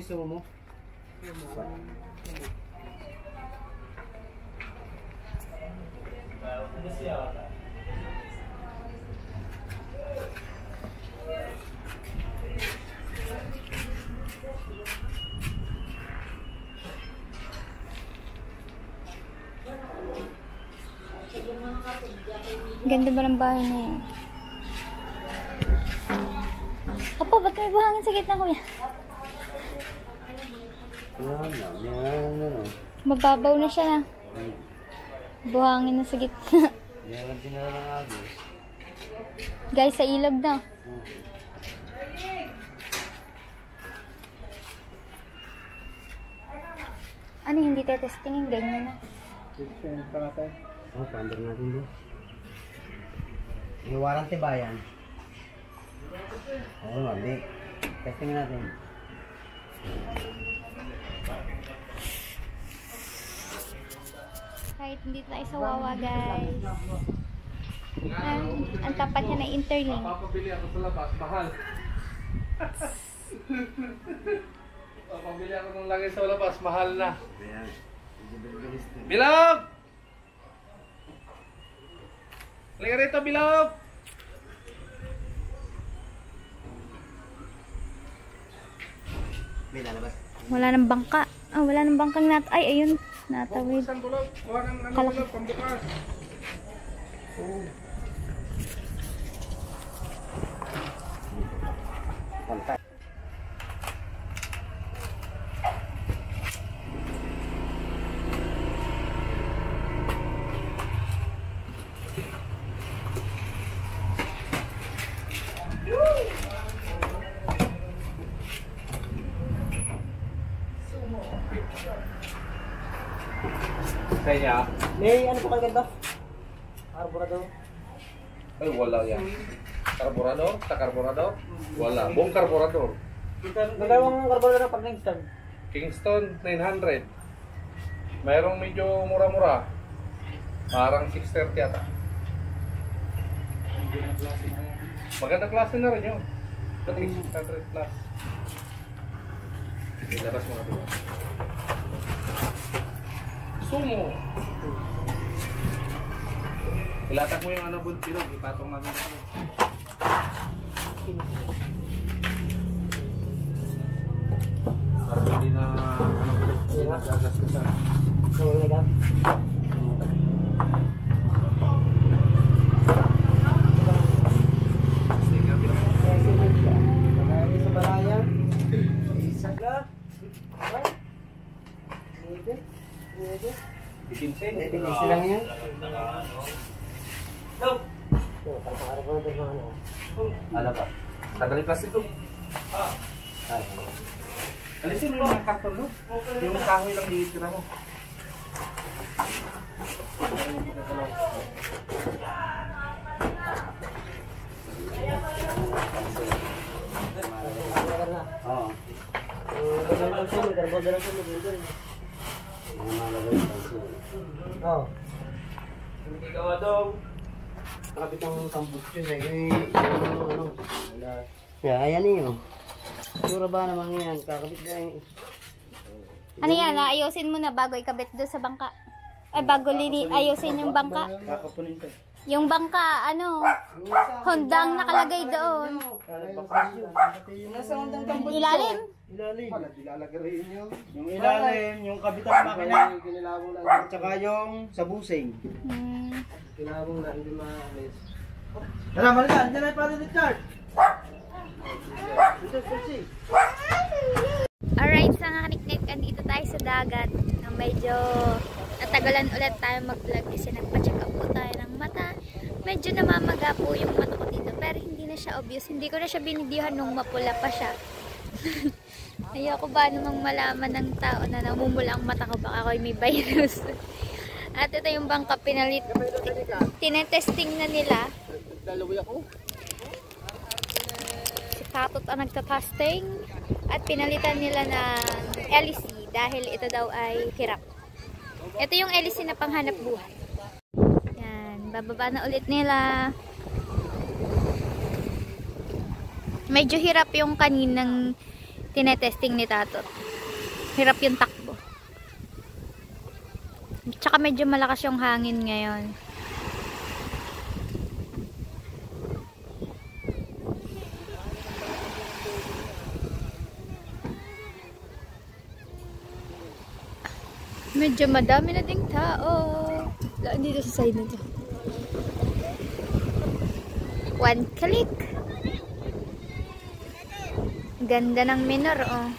sumo mo? Ganda ba ng bahay na yun? Opo, ba't may buhangin sa gitna, kuya? Mababaw na siya na. Buhangin na sa gitna. Guys, sa ilog na. Ano, hindi testingin? Ganyan na. Oh, paandar natin doon. May warranty ba yan? Oo, mali. Testing natin. Kahit hindi tayo sa Wawa, guys. Ang tapat niya na Interlink. Papabili ako sa labas, mahal. Papabili ako ng lagay sa labas, mahal na. Bilog! Halika rito, Bilog! May lalabas. Wala nang bangka. Ah, wala nang bangkang ay, ayun. Natawid. Isang bulog, kuha ng bulog, pambukas. Pantay. Kaya? May ano po kayo ganda? Carburetor. Ay, wala yan. Carburador? Sa carburador? Wala. Buong carburador. Nagawang carburetor pag Kingston. Kingston, 900. Mayroong medyo mura-mura. Parang 630 yata. Maganda klase na rin yun. 600 plus. Ilabas mo nga doon. Sumo! Ilatak mo yung ano buntilog, ipatong namin ako. Para hindi na ano ulit, hindi na gagas ko sa... Pinisi lang yan. Ala ba? Tagali plastic to. Alisin mo yung karton no? Yung kahoy lang ditira mo. Oo. Oo. Hindi ka wadong. Nakabit ang kampus yun eh. Ano? Kaya ayan yun. Sura ba naman yan? Kakabit na yung... Ano yan? Ayusin mo na bago ikabit doon sa bangka. Ay, bago ayusin yung bangka. Kakapunin ko. Yung bangka, ano, Hondang nakalagay doon. Nasa Hondang kampus. Ilalim. Ilalim. Ilalagarin nyo. Yung ilalim, yung kabitan makina. At saka yung sa busing. Kinabong na, hindi maalis. Tara, Marga, hindi na yung Richard. Alright, sa mga kaniknik, andito tayo sa dagat. Na medyo natagalan ulit tayo mag-vlog kasi nagpa-check up po tayo ng mata. Medyo namamaga po yung mata ko dito, pero hindi na siya obvious. Hindi ko na siya binidihan nung mapula pa siya. Ayoko ba namang malaman ng tao na namumula ang mata ko, baka ako'y may virus. At ito yung bangka pinalit. Tinetesting na nila. Si Tatot ang nagtatesting. At pinalitan nila ng LC dahil ito daw ay hirap. Ito yung LC na panghanap buhay. Yan, bababa na ulit nila. Medyo hirap yung kaninang tinetesting ni Tatot. Hirap yung takbo. Tsaka medyo malakas yung hangin ngayon. Medyo madami na ding tao. Dito sa side na to. One click. Ganda ng minor, oh.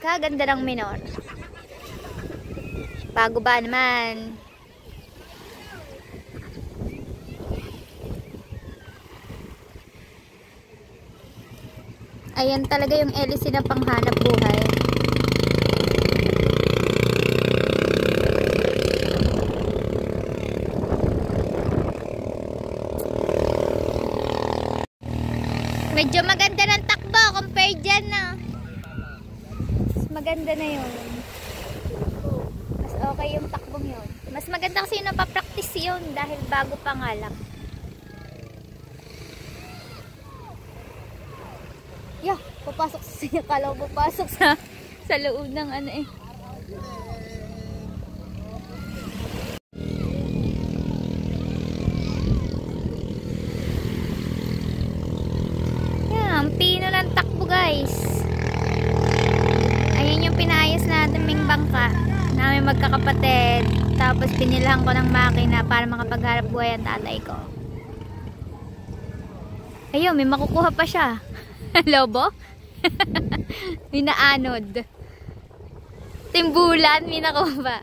Ganda ng minor. Bago ba naman? Ayan talaga yung LC na panghanap buhay. Medyo maganda ng takbo compared dyan, no? Mas maganda na yun. Mas okay yung takbong yun. Mas maganda kasi yung napapractice yun dahil bago pa nga lang. Yeah, papasok sa siya. Kala ko papasok sa loob ng ano eh. Yan, pino ng takbo guys. Ayan yung pinayos natin ming bangka. Namin magkakapatid. Tapos pinilahan ko ng makina para makapagharap buhay ang tatay ko. Ayun, may makukuha pa siya. Lobo? Minaanod. Timbulan, minakuha.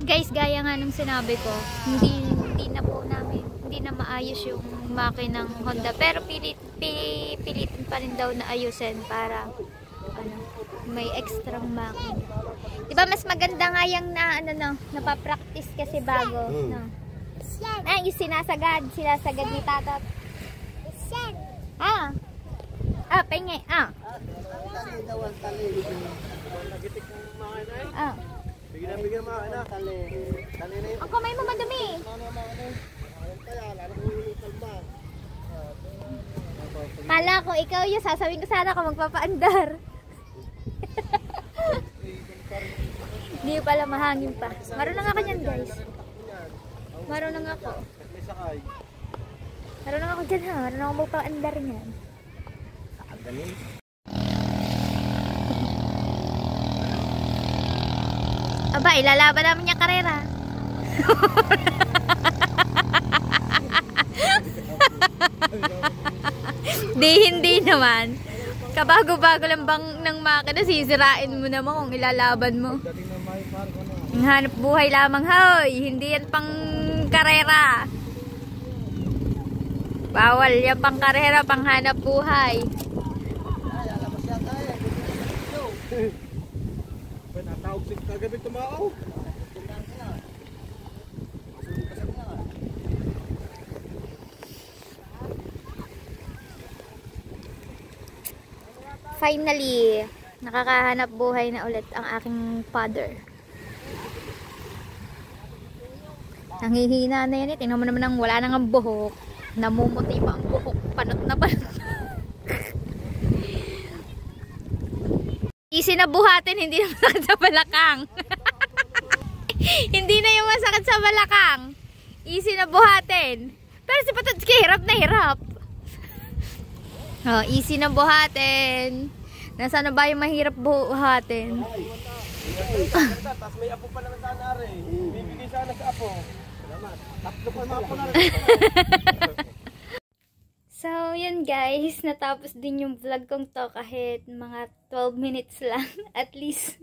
Guys, gaya nga nung sinabi ko, hindi na po namin, hindi na maayos yung makinang Honda, pero pilitin pa rin daw na ayusin para ano, may extrang makin. Diba mas maganda nga yung napapractice kasi bago, no? Yung sinasagad ni Tatot. Pengi, Bigyan mo na. ang kamay mo madumi. Kala ko ikaw yun, sasabihin ko sana ako magpapaandar. Hindi pala mahangin pa. Marunong ako yan guys. Marunong ako. Marunong ako dyan ha. Marunong ako magpapaandar yan. Aba, ilalaban namin yung karera. Hindi naman. Kabago-bago lang bang ng makina, sisirain mo naman kung ilalaban mo. Ang hanap buhay lamang, hoy. Hindi yan pang karera. Bawal yan pang karera, pang hanap buhay. Natawag si kagabi tumao. Finally, nakakahanap buhay na ulit ang aking father. Nanghihina na yan eh. Tingnan mo naman ang wala nang buhok. Namumuti pa ang buhok. Panot na panot. Easy na buhatin, hindi na masakit sa balakang. Hindi na yung masakit sa balakang. Easy na buhatin. Pero si Patotski, hirap na hirap. Easy na buhatin. Nasaan na ba yung mahirap buhatin? Tapos may apo pa naman sana rin. Bibigay sana sa apo. Salamat. Tatlo pa mga apo na rin. So, yun guys, natapos din yung vlog kong to kahit mga 12 minutes lang. At least,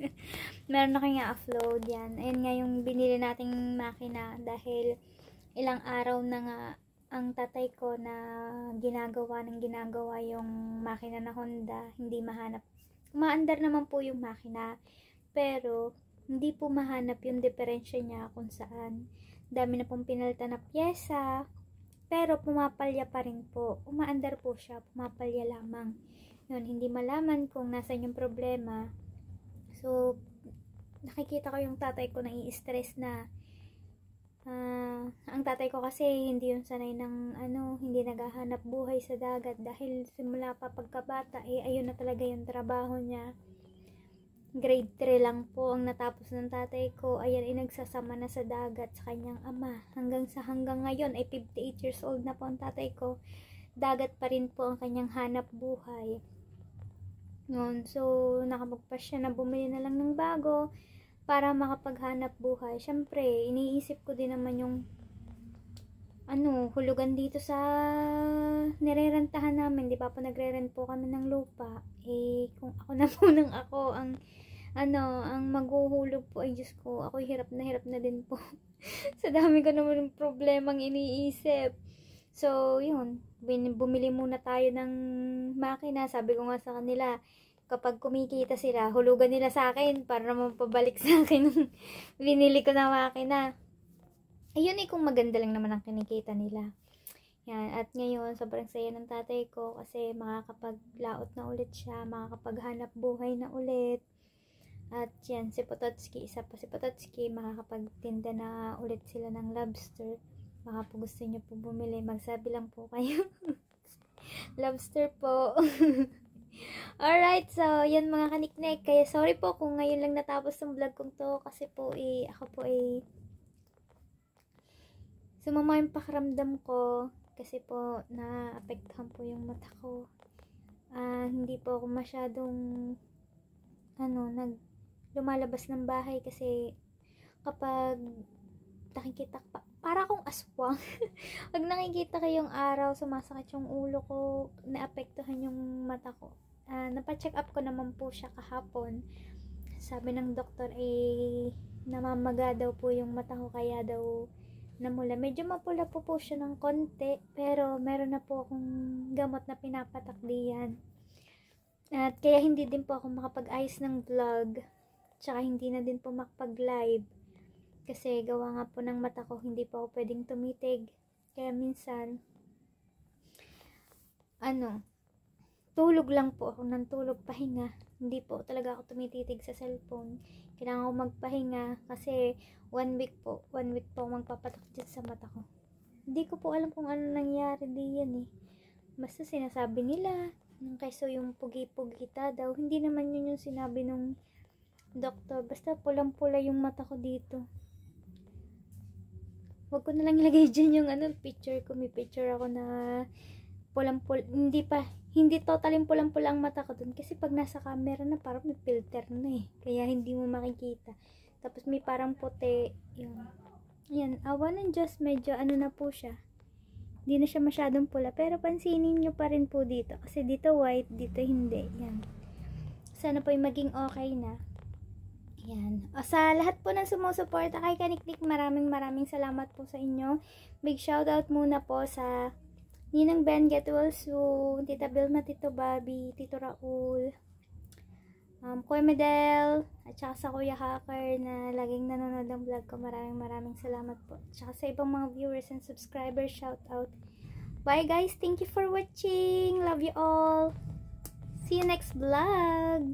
meron na kayong upload yan. Ayun nga yung binili nating makina dahil ilang araw na nga ang tatay ko na ginagawa yung makina na Honda, hindi mahanap. Umaandar naman po yung makina, pero hindi po mahanap yung diferensya niya kung saan. Dami na pong pinalitan na pyesa. pero pumapalya pa rin po. Umaandar po siya, pumapalya lamang. Yun, hindi malaman kung nasan yung problema. So, nakikita ko yung tatay ko na i-stress na. Ang tatay ko kasi hindi yun sanay ng hindi naghahanap buhay sa dagat dahil simula pa pagkabata ayun na talaga yung trabaho niya. Grade 3 lang po ang natapos ng tatay ko. Ayan nagsasama na sa dagat sa kanyang ama. Hanggang ngayon ay 58 years old na po ang tatay ko. Dagat pa rin po ang kanyang hanap buhay. Noon, so nakapagpa siya na bumili na lang ng bago para makapaghanap buhay. Syempre, iniisip ko din naman yung hulugan dito sa nirerentahan namin. Di ba po nagre-rent po kami ng lupa. Kung ako na po nang ako ang maghuhulog po, ay Diyos ko, ako hirap na din po. Sa dami ko naman ng problemang iniisip. So, yun, bumili muna tayo ng makina. Sabi ko nga sa kanila, kapag kumikita sila, hulugan nila sa akin para naman pabalik sa akin ng binili ko na makina. Ayun kung maganda lang naman ang kinikita nila. Yan, at ngayon, sobrang saya ng tatay ko kasi makakapaglaot na ulit siya, makakapaghanap buhay na ulit. At yan, si Pototski, isa pa si Pototski, makakapagtinda na ulit sila ng lobster. Baka po gusto nyo po bumili, magsabi lang po kayo. Lobster po. Alright, so yan mga kaniknek. Kaya sorry po kung ngayon lang natapos yung vlog kong to kasi po ako po sumama yung pakiramdam ko kasi po naapektuhan po yung mata ko. Hindi po ako masyadong lumalabas ng bahay kasi kapag nakikita para akong aswang. Pag nakikita kayong araw, sumasakit yung ulo ko, naapektuhan yung mata ko. Napacheck up ko naman po siya kahapon. Sabi ng doktor namamaga daw po yung mata ko kaya daw namula. Medyo mapula po siya ng konti pero meron na po akong gamot na pinapatak diyan. At kaya hindi din po ako makapag-ayos ng vlog. Tsaka hindi na din po makapag-live. Kasi gawa nga po ng mata ko, hindi po ako pwedeng tumitig. Kaya minsan, tulog lang po ako ng tulog, pahinga. Hindi po talaga ako tumititig sa cellphone. Kailangan ko magpahinga kasi 1 week po magpapatak dyan sa mata ko. Hindi ko po alam kung ano nangyari diyan Basta sinasabi nila, kaysa yung pugi-pugita daw. Hindi naman yun yung sinabi nung doktor. Basta pulang-pula yung mata ko dito. Huwag ko na lang ilagay dyan yung picture ko. May picture ako na pulang-pula. Hindi totaling pulang-pula ang mata ko dun. Kasi pag nasa camera na parang may filter na Kaya hindi mo makikita. Tapos may parang puti. Yan. Awa ng Diyos. Medyo na po siya. Hindi na siya masyadong pula. Pero pansinin nyo pa rin po dito. Kasi dito white, dito hindi. Yan. Sana po yung maging okay na. Yan. Sa lahat po ng sumusuporta kay Kaniknik, maraming salamat po sa inyo. Big shoutout muna po sa Ninang Ben, Get Well Soon, Tita Vilma, Tito Bobby, Tito Raul, Kuya Medel, at saka sa Kuya Hacker na laging nanonood ng vlog ko. Maraming salamat po. At saka sa ibang mga viewers and subscribers, shoutout. Bye guys, thank you for watching. Love you all. See you next vlog.